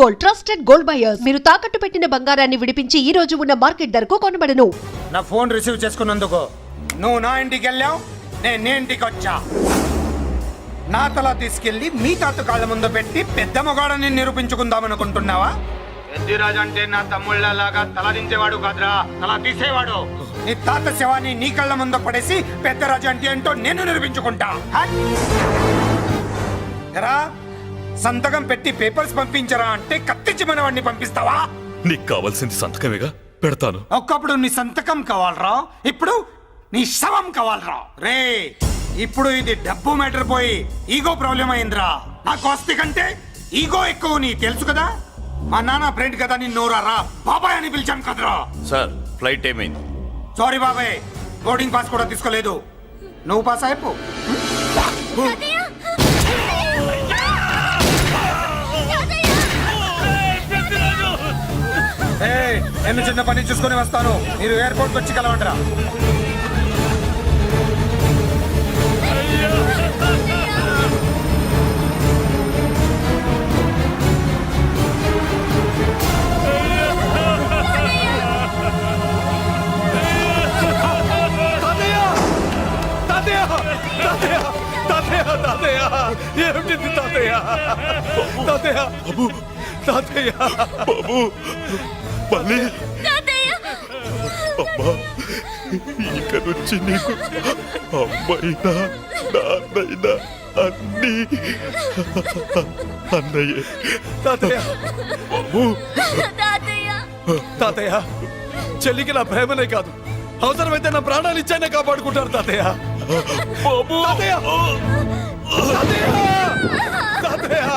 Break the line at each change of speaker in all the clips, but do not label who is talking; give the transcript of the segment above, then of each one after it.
Gold, trusted gold buyers. మీరు తాకట్టు పెట్టిన బంగారాన్ని విడిపించి ఈ రోజు ఉన్న మార్కెట్ ధరకు కొనబడను.
నా ఫోన్ రిసీవ్ చేసుకున్నందుకు నువ్వు నా ఇంటికి వెళ్ళావు, నేను నీ ఇంటికి వచ్చా. నా తల తీసుకెళ్లి మీ తాత కాళ్ళ ముందు పెట్టి పెద్ద మొగాడని నిరూపించుకుందాం అనుకుంటున్నావా? పెద్దిరాజు అంటే నా తమ్ముళ్ళలాగా తల దించేవాడు కాదురా, తల తీసేవాడు. నీ తాత శవాన్ని నీ కళ్ళ ముందు పడేసి పెద్దరాజు అంటే ఏంటో నేను నిరూపించుకుంటా. ఎరా, సంతకం పెట్టి పేపర్స్ పంపించరా అంటే కత్తించి మనవాడిని పంపిస్తావా?
నీకు కావాల్సింది సంతకమేగా, పెడతాను.
ఒకప్పుడు నీ సంతకం కావాలరా, ఇప్పుడు నీ శవం కావాలరా. రే, ఇప్పుడు ఇది డబ్బు మ్యాటర్ పోయి ఈగో ప్రాబ్లం అయిందిరా. నాకు ఆస్తి కంటే ఈగో ఎక్కువ, నీ తెలుసు కదా. మా నాన్న ఫ్రెండ్ కదా, నీ నోరారా బాబాయ్ అని పిలిచాను కదరా.
సార్, ఫ్లైట్ ఏమైంది?
సారీ బాబాయ్, బోర్డింగ్ పాస్ కూడా తీసుకోలేదు. నువ్వు పాస్ అయిపో. నేను చిన్న పని చూసుకొని వస్తాను, మీరు ఎయిర్పోర్ట్కి వచ్చి కలవండిరా.
ఏమిటి తాతయ్య? తాతయ్య బాబు, తాతయ్య బాబు, మళ్ళీ అమ్మా, ఇక నుంచి నీకు అమ్మైనా నాన్నైనా అన్నీ అన్నయ్యే. తాతయ్య బాబు,
తాతయ్య చెల్లికి నా ప్రేమనే కాదు, అవసరమైతే నా ప్రాణాలు ఇచ్చానే కాపాడుకుంటారు తాతయ్య.
బాబు,
తాతయ్య, తాతయ్య, తాతయ్య.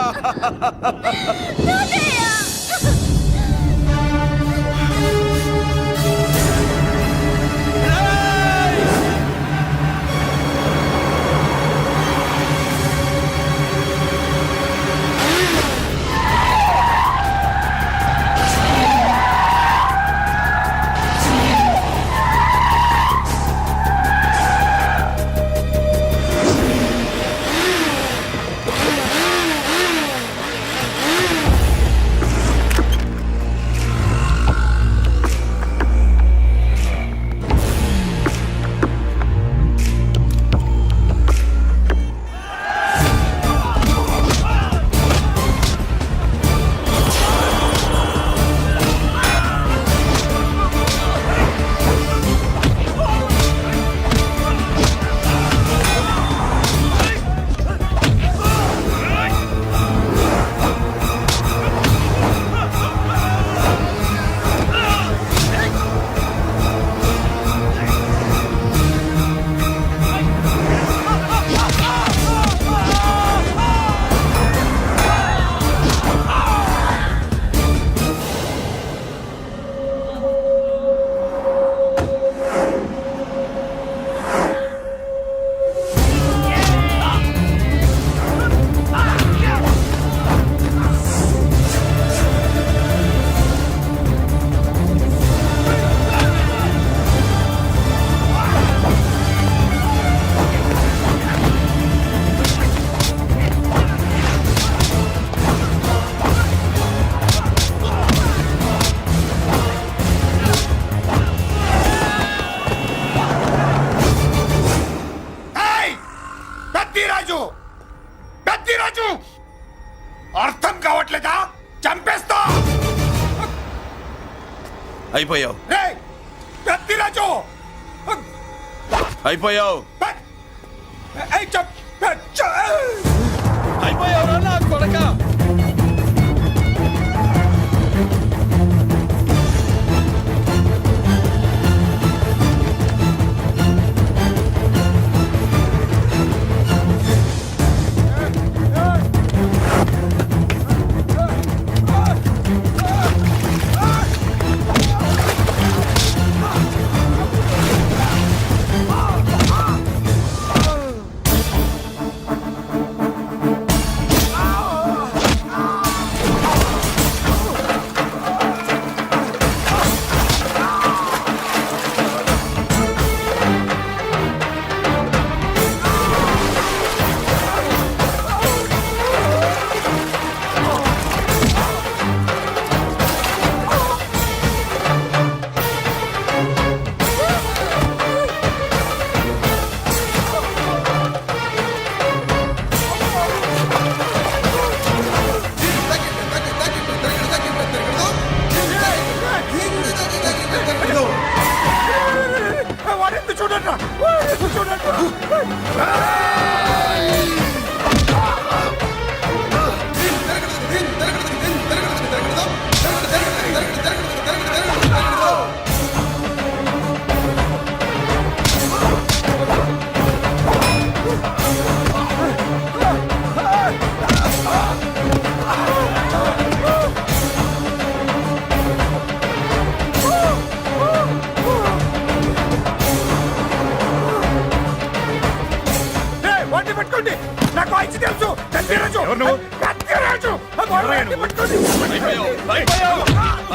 పెద్దిరాజు, అర్థం కావట్లేదా? చంపేస్తా.
అయిపోయావు,
పెద్దిరాజు
అయిపోయావు, అయిపోయావు నా కొడక.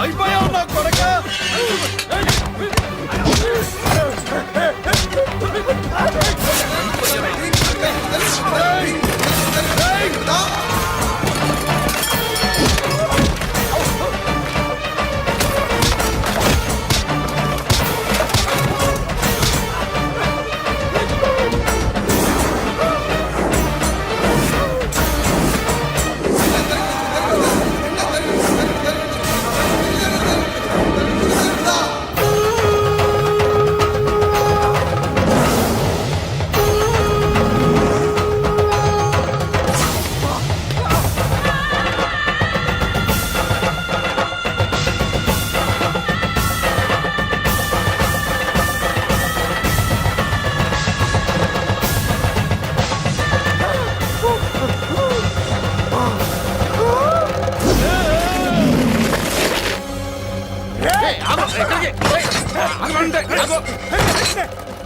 అయిపోయావు నా కొడక.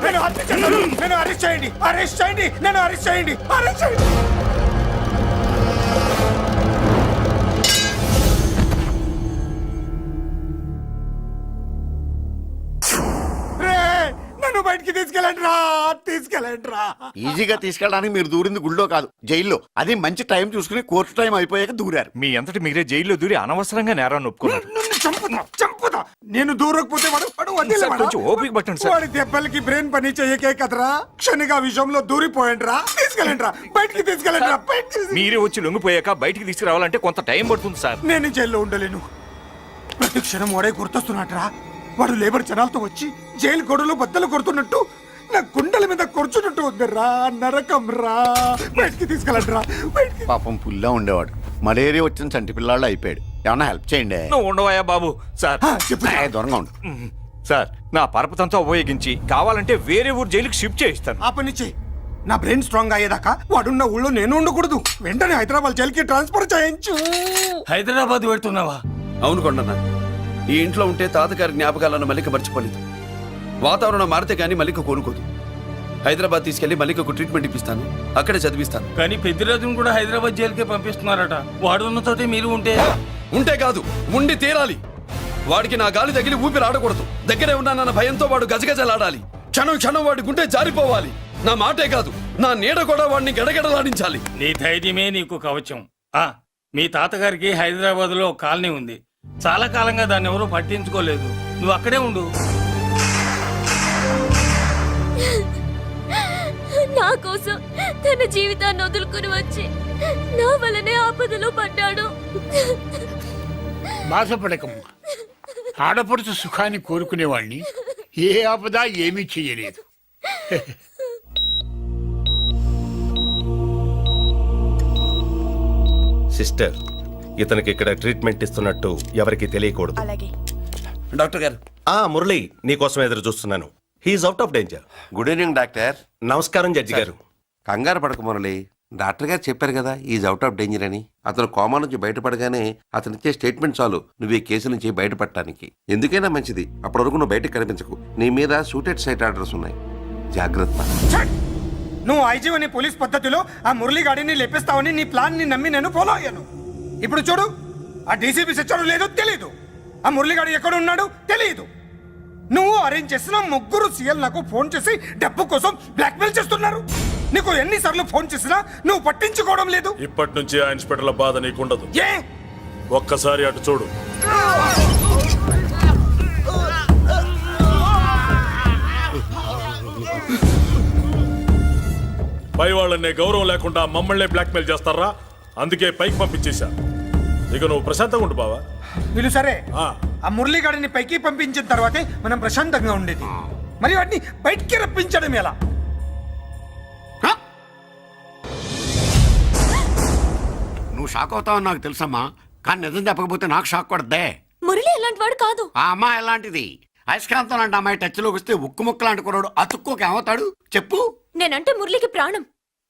నేను హత్య చేశాను. నన్ను అరెస్ట్ చేయండి, అరెస్ట్ చేయండి, నన్ను అరెస్ట్ చేయండి, అరెస్ట్ చేయండి. నన్ను బయటికి తీసుకెళ్ళండి రా, తీసుకెళ్ళండి రా.
ఈజీగా తీసుకెళ్ళడానికి మీరు దూరింది గుళ్ళో కాదు, జైల్లో. అది మంచి టైం చూసుకుని కోర్టు టైం అయిపోయాక దూరారు.
మీ అంతటి మీరే జైల్లో దూరి అనవసరంగా నేరాన్ని ఒప్పుకున్నారు.
నన్ను చంపుతా, చంపుతా. నేను దూరకపోతే వాడు వదిలేవాడా?
కొంచెం ఓపిక పట్టండి సార్.
వాడి దెబ్బలకి బ్రెయిన్ పని చేయకే కదరా, క్షణిగా విషయంలో దూరిపోయండి రా. తీసుకెళ్ళండి రా, బయటికి తీసుకెళ్ళండి రా, బయటికి.
మీరే వచ్చి లొంగిపోయాక బయటికి తీసుకురావాలంటే కొంత టైం పడుతుంది సార్.
నేను జైల్లో ఉండలేను. ప్రతి క్షణం వాడే గుర్తొస్తున్నట్రా. వాడు లేబర్ జనాలతో వచ్చి జైలు గొడవలు బద్దలు కొడుతున్నట్టు నా గుండెల మీద కూర్చున్నట్టు ఉందిరా. నరకం రా, బయటికి తీసుకెళ్ళండి రా, బయటికి.
పాపం పుల్లా ఉండేవాడు, మలేరియా వచ్చిన చంటి పిల్లాళ్ళు అయిపోయాడు. ఏమన్నా హెల్ప్ చేయండి.
నువ్వు ఉండవయ్యా బాబు. సార్
చెప్పు.
దూరంగా ఉండు.
సార్ నా పరపతంతో ఉపయోగించి కావాలంటే వేరే ఊరు జైలుకి షిఫ్ట్ చేయిస్తాను.
ఆ పని చెయ్యి. నా బ్రెయిన్ స్ట్రాంగ్ అయ్యేదాకా వాడున్న ఊళ్ళో నేను ఉండకూడదు. వెంటనే హైదరాబాద్ జైలుకి ట్రాన్స్ఫర్ చేయించు.
హైదరాబాద్ పెడుతున్నావా? అవును కొండన్న, ఈ ఇంట్లో ఉంటే తాతగారి జ్ఞాపకాలను మల్లిక మర్చిపోలేదు. వాతావరణం మారితే గానీ మల్లిక కోరుకోదు. హైదరాబాద్ తీసుకెళ్లి మల్లికకు ట్రీట్మెంట్ ఇప్పిస్తాను, అక్కడే చదివిస్తాను.
కానీ పెద్దిరాజును కూడా హైదరాబాద్ జైలుకే పంపిస్తున్నారట. వాడు ఉన్న తోటి మీరు ఉంటే
కాదు, ఉండి తీరాలి. వాడికి నా గాలి తగిలి ఊపిరి ఆడకూడదు. దగ్గరే ఉన్నానన్న భయంతో వాడు గజగజలాడాలి. క్షణం క్షణం వాడి గుండె జారిపోవాలి. నా మాటే కాదు, నా నీడ కూడా వాడిని గడగడలాడించాలి.
నీ ధైర్యమే నీకు కవచం. మీ తాతగారికి హైదరాబాద్ లో కాలనీ ఉంది. చాలా కాలంగా దాన్ని ఎవరూ పట్టించుకోలేదు. నువ్వు అక్కడే ఉండు.
నా కోసం తన జీవితాన్ని వదులుకుని వచ్చి నా వల్లనే ఆపదలో పడ్డాడు.
బాధపడకమ్మా. ఆడపడుచు సుఖాన్ని కోరుకునేవాణ్ణి ఏ ఆపద ఏమీ చెయ్యలేదు.
సిస్టర్, ఇతనికి ఇక్కడ ట్రీట్మెంట్ ఇస్తున్నట్టు ఎవరికి తెలియకూడదు.
డాక్టర్ గారు.
మురళి, నీకోసం ఎదురు చూస్తున్నాను. He's out of danger.
Good evening doctor.
నమస్కారం జడ్జి గారు.
కంగారు పడక మురళి, డాక్టర్ గారు చెప్పారు కదా ఈజ్ అవుట్ ఆఫ్ డేంజర్ అని. అతను కోమా నుంచి బయటపడగానే అతను ఇచ్చే స్టేట్మెంట్ చాలు నువ్వు ఈ కేసు నుంచి బయటపడటానికి. ఎందుకైనా మంచిది, అప్పటి వరకు నువ్వు బయటకు కనిపించకు. నీ మీద షూటెడ్ సైట్ ఆర్డర్స్ ఉన్నాయి, జాగ్రత్త.
నువ్వు ఐజీవని పోలీస్ పద్ధతిలో ఆ మురళి గాడిని లేపేస్తావని నీ ప్లాన్ ని నమ్మి నేను ఫాలో అయ్యాను. ఇప్పుడు చూడు, ఆ డీసీపీ సచ్చాడు లేదో తెలియదు, ఆ మురళిగాడు ఎక్కడ ఉన్నాడు తెలియదు. నువ్వు అరేంజ్ చేసిన ముగ్గురు సీఎల్ నాకు ఫోన్ చేసి డబ్బు కోసం బ్లాక్మెయిల్ చేస్తున్నారు. నీకు ఎన్నిసార్లు ఫోన్ చేసినా నువ్వు పట్టించుకోవడం లేదు.
ఇప్పటి నుంచి ఆ ఇన్స్పెక్టర్ల బాధ నీకుండదు.
ఏ
ఒక్కసారి అటు చూడు. పై వాళ్ళనే గౌరవం లేకుండా మమ్మల్ని బ్లాక్మెయిల్ చేస్తారా? అందుకే పైకి పంపించేశా. ఇక నువ్వు ప్రశాంతంగా ఉండు బావా.
వీళ్ళు సరే, ఆ మురళిగాడిని పైకి పంపించిన తర్వాతే మనం ప్రశాంతంగా ఉండేది. మరి వాటిని బయటికి రప్పించడం ఎలా?
నువ్వు షాక్ అవుతావని నాకు తెలుసమ్మా, కానీ నిజం చెప్పకపోతే నాకు షాక్ కొడద్దే.
మురళి ఎలాంటి వాడు కాదు.
ఆ అమ్మాయి ఎలాంటిది? అయస్కాంతం లాంటి అమ్మాయి టచ్లోకి వస్తే ఉక్కు ముక్క లాంటి కుర్రాడు అతుక్కోక ఏమవుతాడు చెప్పు.
నేనంటే మురళికి ప్రాణం.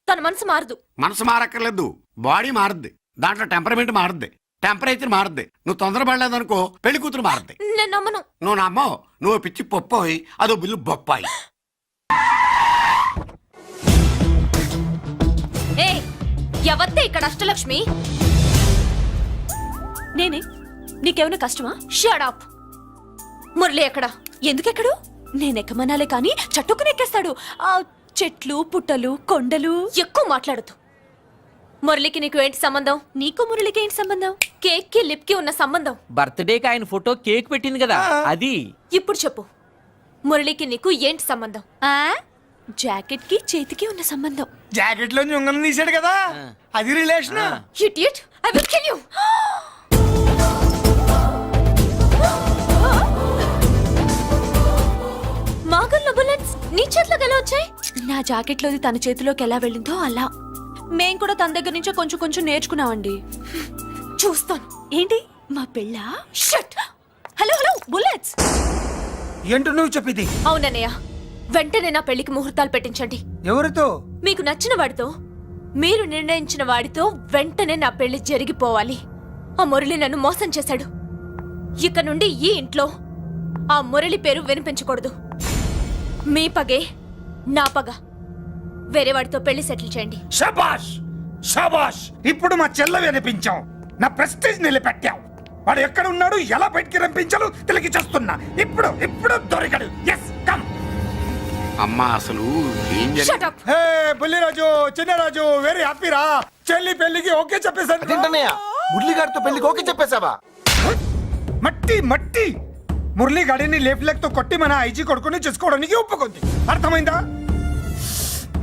తన మనసు మారదు.
మనసు మారక్కర్లేదు, బాడీ మారుద్ది. దాంట్లో టెంపరమెంట్ మారుద్ది, టెంపరేచర్ మారుద్ది. నువ్వు తొందరపడలేదనుకో పెళ్లి కూతురు మారుద్ది.
నేను నమ్మను.
నువ్వు నమ్మో, నువ్వు పిచ్చి పొప్పోయి అదో బిల్లు బొప్పాయి.
ఏ ఎవత్తే ఇక్కడ అష్టలక్ష్మి? నేనే. నీకేమైనా కష్టమా? Shut up. మురళి ఎక్కడా? ఎందుకెక్కడు? నేనెక్కమనాలే కానీ చట్టుకుని ఎక్కేస్తాడు. ఆ చెట్లు, పుట్టలు, కొండలు. ఎక్కువ మాట్లాడదు. మురళికి నీకు ఏంటి సంబంధం? నీకు మురళికి ఏంటి సంబంధం? కేక్ కి లిప్ కి ఉన్న సంబంధం.
బర్త్డేకి ఆయన ఫోటో కేక్ పెట్టింది కదా అది.
ఇప్పుడు చెప్పు, మురళికి నీకు ఏంటి సంబంధం? జాకెట్ కి చేతికి ఉన్న సంబంధం.
జాకెట్ లో ఉంగరం తీసాడు కదా, అది relation.
Idiot, I will kill you. మాగల్ బుల్లెట్స్ నీ చేతిలోకి ఎలా వచ్చాయి? నా జాకెట్ లోది తన చేతిలోకి ఎలా వెళ్ళిందో అలా. మేం కూడా తన దగ్గర నుంచే కొంచెం కొంచెం నేర్చుకున్నామండి. చూస్తాను. ఏంటి మా పెళ్ళ? షట్. Hello hello bullets.
ఏంటో నువ్వు చెప్పింది?
అవునన్నయ్య, వెంటనే నా పెళ్లికి ముహూర్తాలు పెట్టించండి.
ఎవరితో?
మీకు నచ్చిన వాడితో, మీరు నిర్ణయించిన వాడితో వెంటనే నా పెళ్లి జరిగిపోవాలి. ఆ మురళి నన్ను మోసం చేశాడు. ఇక నుండి ఈ ఇంట్లో ఆ మురళి పేరు వినిపించకూడదు. మీ పగే నా పగ. వేరే వాడితో పెళ్లి సెటిల్ చేయండి.
శబాష్ శబాష్, ఇప్పుడు మా చెల్ల వినిపించాం, నా ప్రెస్టేజ్ నిలబెట్టాం. వాడు ఎక్కడ ఉన్నాడు, ఎలా బయటికి రంపించాలో తెలికి చేస్తున్నా. ఇప్పుడు ఇప్పుడు దొరికాడు. Yes come.
అమ్మా అసలు ఏం
Shut up.
Hey Bulliraju, Chinnaraju, very happy రా. చెల్లి పెళ్లికి ఓకే చెప్పేశాను.
మురళి గారితో పెళ్లికి ఓకే చెప్పేశావా?
మట్టి మట్టి మురళి గాడిని లేఫ్ లెగ్ తో కొట్టి మన ఐజీ కొడుకుని చేసుకోవడానికి ఒప్పుకుంది. అర్థమైందా?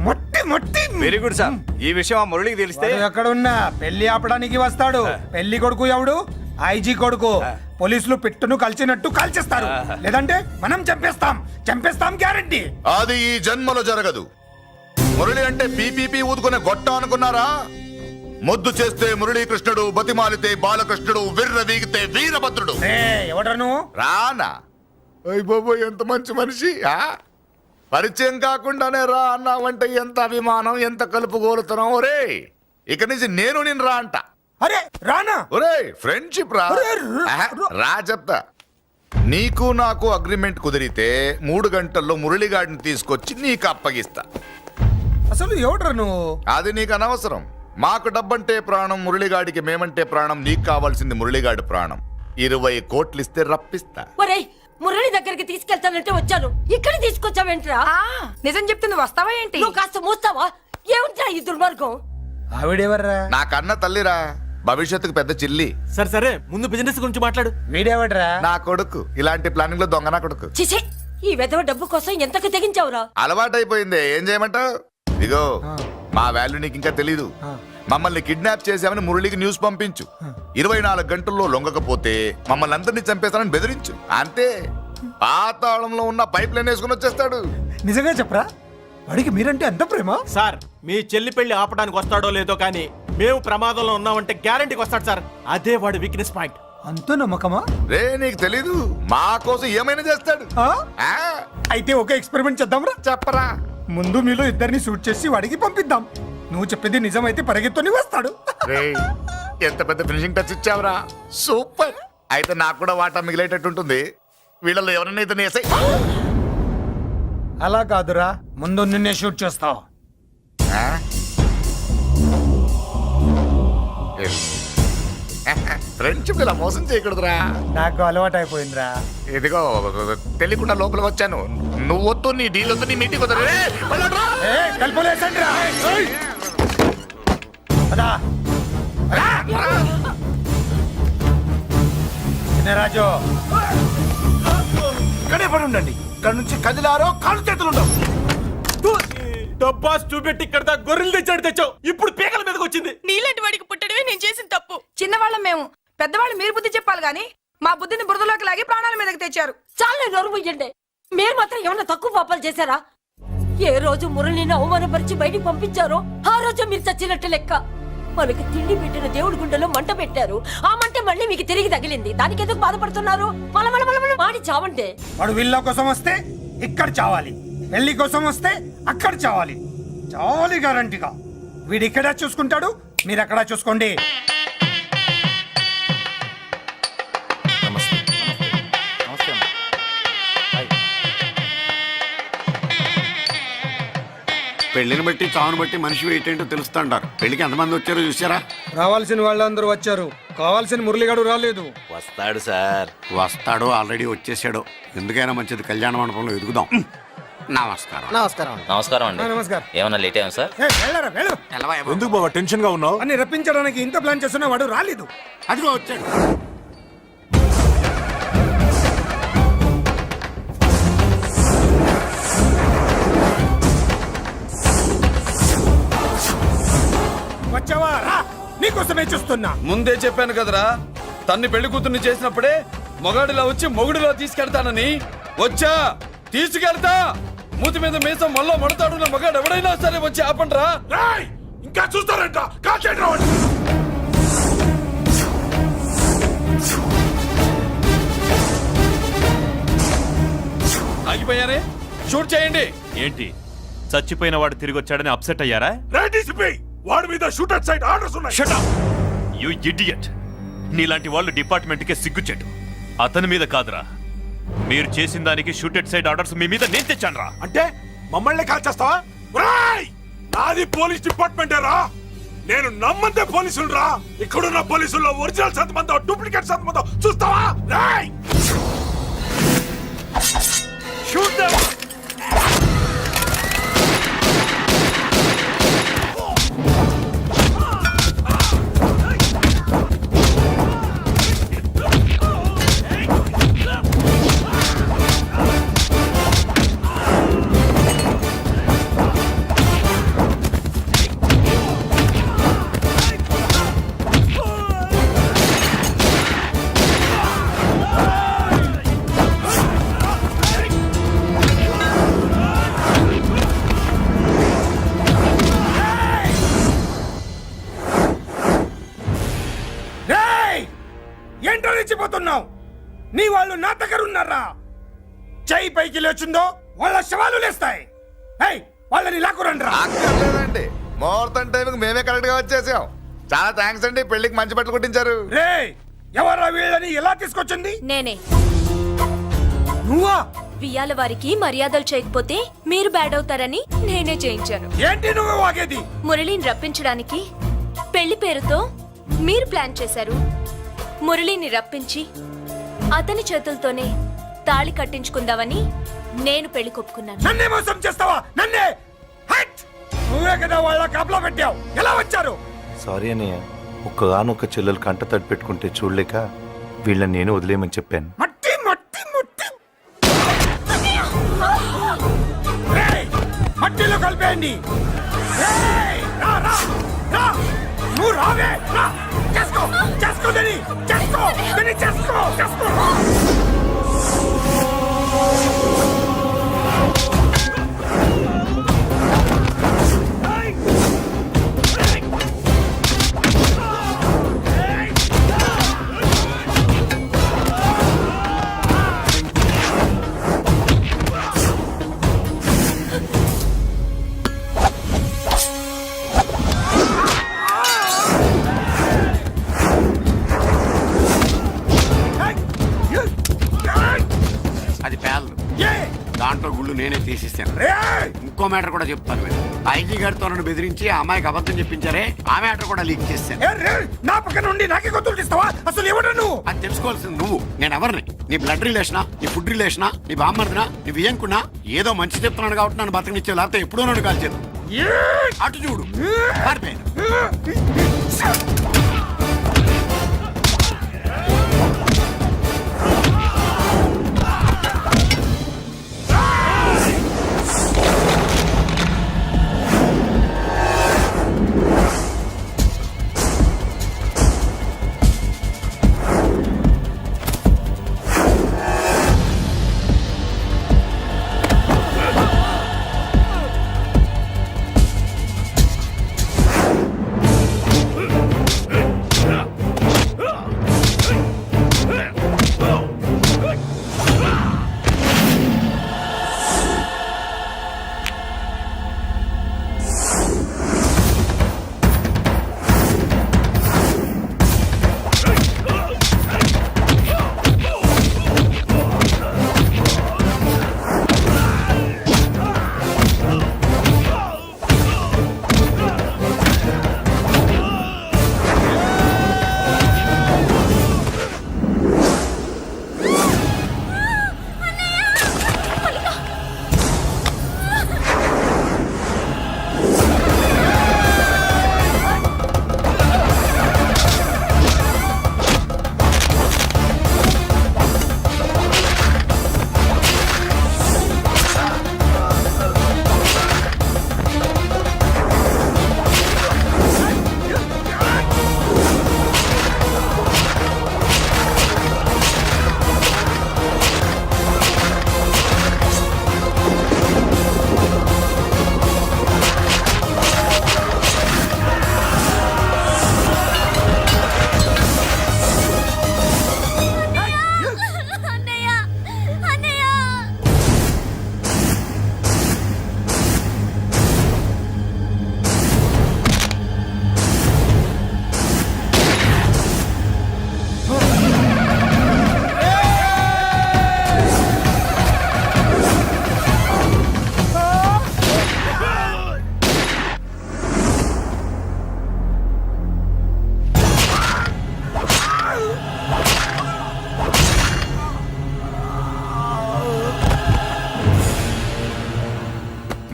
మట్టి మట్టి.
Very good sir. ఈ విషయం ఆ మురళికి తెలిస్తే
వాడు ఎక్కడ ఉన్నా పెళ్లి ఆపడానికి వస్తాడు. పెళ్లి కొడుకు ఎవడు? ఐజీ కొడుకు. పోలీసులు పిట్టును కలిసినట్టు కాల్చేస్తారు, లేదంటే మనం చంపేస్తాం. చంపేస్తాం గ్యారంటీ.
అది ఈ జన్మలో జరగదు. మురళి అంటే పీపీపీ ఊదుకునే గొట్ట అనుకున్నారా? ముద్దు చేస్తే మురళీకృష్ణుడు, బతిమాలితే బాలకృష్ణుడు, విర్ర వీగితే వీరభద్రుడు.
ఎవడ్రా నువ్వు?
రానా? అయ్య బాబు, ఎంత మంచి మనిషి. పరిచయం కాకుండానే రా అన్నావంటే ఎంత అభిమానం, ఎంత కలుపుగోలుతున్నాం. ఒరే, ఇక నుంచి నేను రా అంట.
అరే రానా?
ఒరే, ఫ్రెండ్షిప్ రా.
ఒరే,
రా చెప్తా. నీకు నాకు అగ్రిమెంట్ కుదిరితే 3 గంటల్లో మురళిగాడిని తీసుకొచ్చి నీకు అప్పగిస్తా.
అసలు ఎవడ్రా నువ్వు?
అది నీకు అనవసరం. మాకు డబ్బంటే ప్రాణం, మురళిగాడికి మేమంటే ప్రాణం. నీకు కావాల్సింది మురళిగాడి ప్రాణం. 20 కోట్లు ఇస్తే రప్పిస్తా.
ఒరేయ్, మురళి దగ్గరికి తీసుకెళ్తానంటే వచ్చాను. ఇక్కడ తీసుకొచ్చావేంట్రా? నిజం చెప్తే నువ్వు వస్తావా ఏంటి? నువ్వు కాస్త మూస్తావా? ఏమిట్రా ఈ దుర్మార్గం?
ఆవిడెవర్రా?
నా కన్న తల్లిరా, భవిష్యత్తుకు పెద్ద చిల్లి.
సరే సరే, ముందు బిజినెస్ గురించి మాట్లాడు.
వీడేవడ్రా?
నా కొడుకు. ఇలాంటి ప్లానింగ్ లో దొంగ నా కొడుకు.
చిచే, ఈ వెధవ డబ్బు కోసం ఎంతకు తెగించావురా?
అలవాటైపోయింది, ఏం చేయమంటావు? ఇగో, మా వాల్యూ నీకు ఇంకా తెలీదు. మమ్మల్ని కిడ్నాప్ చేసామని మురళికి న్యూస్ పంపించు. 24 గంటల్లో లొంగకపోతే మమ్మల్ని అందరినీ చంపేస్తానని బెదిరించు. అంతే. పాతాళంలో ఉన్న పైప్ లైన్ వేసుకుని వచ్చేస్తాడు.
నిజంగా చెప్పరా? వాడికి మీరంటే ఎంత ప్రేమ?
సార్, మీ చెల్లి పెళ్లి ఆపడానికి వస్తాడో లేదో కానీ మేము ప్రమాదంలో ఉన్నామంటే గ్యారంటీకి వస్తాడు సార్. అదే వాడి వీక్నెస్ పాయింట్.
అంత నమ్మకమా?
రే, నీకు తెలీదు, మా కోసం ఏమైనా చేస్తాడు. ఆ?
అయితే ఒక ఎక్స్పెరిమెంట్ చేద్దాంరా.
చెప్పరా.
ముందు మీలో ఇద్దరిని షూట్ చేసి వాడికి పంపిద్దాం. నువ్వు చెప్పేది నిజమైతే పరిగెత్తుని వస్తాడు.
రేయ్, ఎంత పెద్ద ఫినిషింగ్ టచ్ ఇచ్చావురా. సూపర్. అయితే నాకు కూడా వాటా మిగిలేటట్టు ఉంటుంది. వీళ్ళలో ఎవరైనా ఇతను వేసాయి.
అలా కాదురా, ముందు నిన్నే షూట్ చేస్తావు.
ఫ్రెండ్షిప్ ఇలా మోసం చేయకూడదురా.
నాకు అలవాటు అయిపోయిందిరా.
ఇదిగో, తెలియకుండా లోపల వచ్చాను. నువ్వు వద్దు, నీ డీల్ వద్దు, నీ మీటింగ్ వద్దు.
కలుపులేసండిరా. పదా. చిన్నరాజు,
ఇక్కడే పడి ఉండండి. ఇక్కడ నుంచి కదిలారో కాళ్ళు చేతులు ఉండవు.
డబ్బాస్ చూపెట్టి ఇక్కడ గొర్రెలు తెచ్చావు. ఇప్పుడు పీకల మీదకి వచ్చింది.
నీలాంటి వాడికి పుట్టడమే నేను చేసిన తప్పు. చిన్నవాళ్ళం మేము, పెద్దవాళ్ళు మీరు బుద్ధి చెప్పాలి గాని మా బుద్ధిని బురదలోకి లాగి ప్రాణాల మీదకి తెచ్చారు.
చాలా నోరు ముయ్యండి. మీరు మాత్రం ఏమన్నా తక్కువ పాపాలు చేశారా? ఏ రోజు మురళిని అవమానపరిచి బయటికి పంపించారో ఆ రోజు మీరు చచ్చినట్టు లెక్క. మనకి తిండి పెట్టిన దేవుడి గుండెలో మంట పెట్టారు. ఆ మంట మళ్ళీ మీకు తిరిగి తగిలింది. దానికి ఎందుకు బాధపడుతున్నారు? మాడి చావంటే.
వాడు విల్ల కోసం వస్తే ఇక్కడ చావాలి, పెళ్లి కోసం వస్తే అక్కడ చావాలి. చావాలి గ్యారంటీగా. వీడు ఇక్కడ చూసుకుంటాడు, మీరు అక్కడ చూసుకోండి.
పెళ్లిని బట్టి చావును బట్టి మనిషి వెయిట్ ఏంటో తెలుస్తుంటారు. పెళ్లికి ఎంతమంది వచ్చారో చూసారా?
రావాల్సిన వాళ్ళందరూ వచ్చారు, కావాల్సిన మురళిగాడు రాలేదు.
వస్తాడు సార్.
వస్తాడో ఆల్రెడీ వచ్చేసాడో. ఎందుకైనా మంచిది కళ్యాణ మండపంలో ఎదుగుదాం. నమస్కారం.
నమస్కారం.
నమస్కారం అండి.
నమస్కారం.
ఏమన్నా లేట్ అయ్యాం సార్?
ఎందుకు బాబా టెన్షన్ గా ఉన్నావు?
అని రప్పించడానికి ఇంత ప్లాన్ చేస్తున్నా వాడు రాలేదు.
అదిగో వచ్చాడు.
వచ్చావా? రా, నీకోసమే చూస్తున్నా.
ముందే చెప్పాను కదరా, తన్ని పెళ్లి కూతుర్ని చేసినప్పుడే మొగాడిలా వచ్చి మొగుడిలో తీసుకెళ్తానని. వచ్చా, తీసుకెళ్తా. మూతి మీద మీసం మళ్ళా మడతాడు మగాడు ఎవడైనా సరే వచ్చి ఆపండ్రా.
ఇంకా చూస్తారంట.
ఆగిపోయానే, షూట్ చేయండి.
ఏంటి చచ్చిపోయిన వాడు తిరిగి వచ్చాడని అప్సెట్ అయ్యారా?
వాడి మీద షూటర్ సైడ్ ఆర్డర్స్ ఉన్నాయి.
Shut up! You idiot! నీలాంటి వాళ్ళు డిపార్ట్మెంట్కే సిగ్గుచెట్టు. అతని మీద కాదురా, మీరు చేసిన దానికి షూటెడ్ సైడ్ ఆర్డర్స్ మీ మీద నేను తెచ్చానురా.
అంటే మమ్మల్ని కాల్ చేస్తావా? నాది పోలీస్ డిపార్ట్మెంటే రా. నేను నమ్మందే పోలీసులు రా. ఇక్కడున్న పోలీసుల్లో ఒరిజినల్ సంతమంతో డూప్లికేట్ సంతమంతో చూస్తావా? Shoot them. ఏంటో రెచ్చిపోతున్నావు? నీ వాళ్ళు నా దగ్గర ఉన్నారా? చెయ్యి పైకి లేచుందో వాళ్ళ శవాలు లేస్తాయి. వాళ్ళని లాక్కురండి రా.
అక్కర్లేదండి, ముహూర్తం టైంకి మేమే కరెక్ట్ గా వచ్చేసాం. చాలా థ్యాంక్స్ అండి, పెళ్లికి మంచి బట్టలు కుట్టించారు.
రే, ఎవరా వీళ్ళని ఎలా తీసుకొచ్చింది?
నేనే.
నువ్వా?
వియ్యాల వారికి మర్యాదలు చేయకపోతే మీరు బ్యాడ్ అవుతారని నేనే చేయించాను.
ఏంటి నువ్వు వాగేది?
మురళిని రప్పించడానికి పెళ్లి పేరుతో మీరు ప్లాన్ చేశారు. మురళిని రప్పించి అతని చేతులతోనే తాళి కట్టించుకుందామని నేను పెళ్లి కొప్పుకున్నాను.
నన్నే మోసం చేస్తావా? నన్నే? నువ్వే కదా వాళ్ళ కాపలా పెట్టావు. ఎలా వచ్చారు?
సారీ అన్నయ్య, ఒక్కగానొక్క చెల్లెలు కంట తడి పెట్టుకుంటే చూడలేక వీళ్ళని నేను వదిలేయమని చెప్పాను.
మట్టి మట్టి మట్టి రేయ్, మట్టిలో కలిపేయండి. రేయ్, రా, రా, రా. నువ్వు రావే, రా. చేసుకో, చేసుకో దీన్ని, చేసుకో, దీన్ని చేసుకో, చేసుకో.
అది పేర్లు, దాంట్లో గుళ్ళు నేనే తీసిస్తాను. ఇంకో మ్యాటర్ కూడా చెప్తాను. ఐజీ గారితో నన్ను బెదిరించి ఆ అమ్మాయికి అబద్ధం చెప్పించారే, ఆ మ్యాటర్ కూడా లీక్ చేస్తాను.
నా పక్కన ఉండి నాకే గొంతులు తీస్తావా? అసలు ఎవరు నువ్వు?
అది తెలుసుకోవాల్సింది నువ్వు. నేను ఎవరిని? నీ బ్లడ్ రిలేషనా, నీ ఫుడ్ రిలేషనా, నీ బామ్మర్దినా, నీ వియ్యంకున్నా? ఏదో మంచి చెప్తున్నాను కాబట్టి నన్ను బతకనిచ్చే, లేకపోతే ఎప్పుడో నన్ను కాల్చేది. అటు చూడు, పారిపోయాను.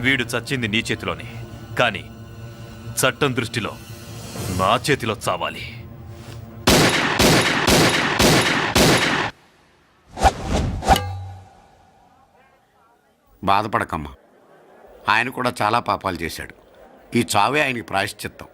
వీడు చచ్చింది నీ చేతిలోనే, కానీ చట్టం దృష్టిలో నా చేతిలో చావాలి.
బాధపడకమ్మా, ఆయన కూడా చాలా పాపాలు చేశాడు. ఈ చావే ఆయనకి ప్రాయశ్చిత్తం.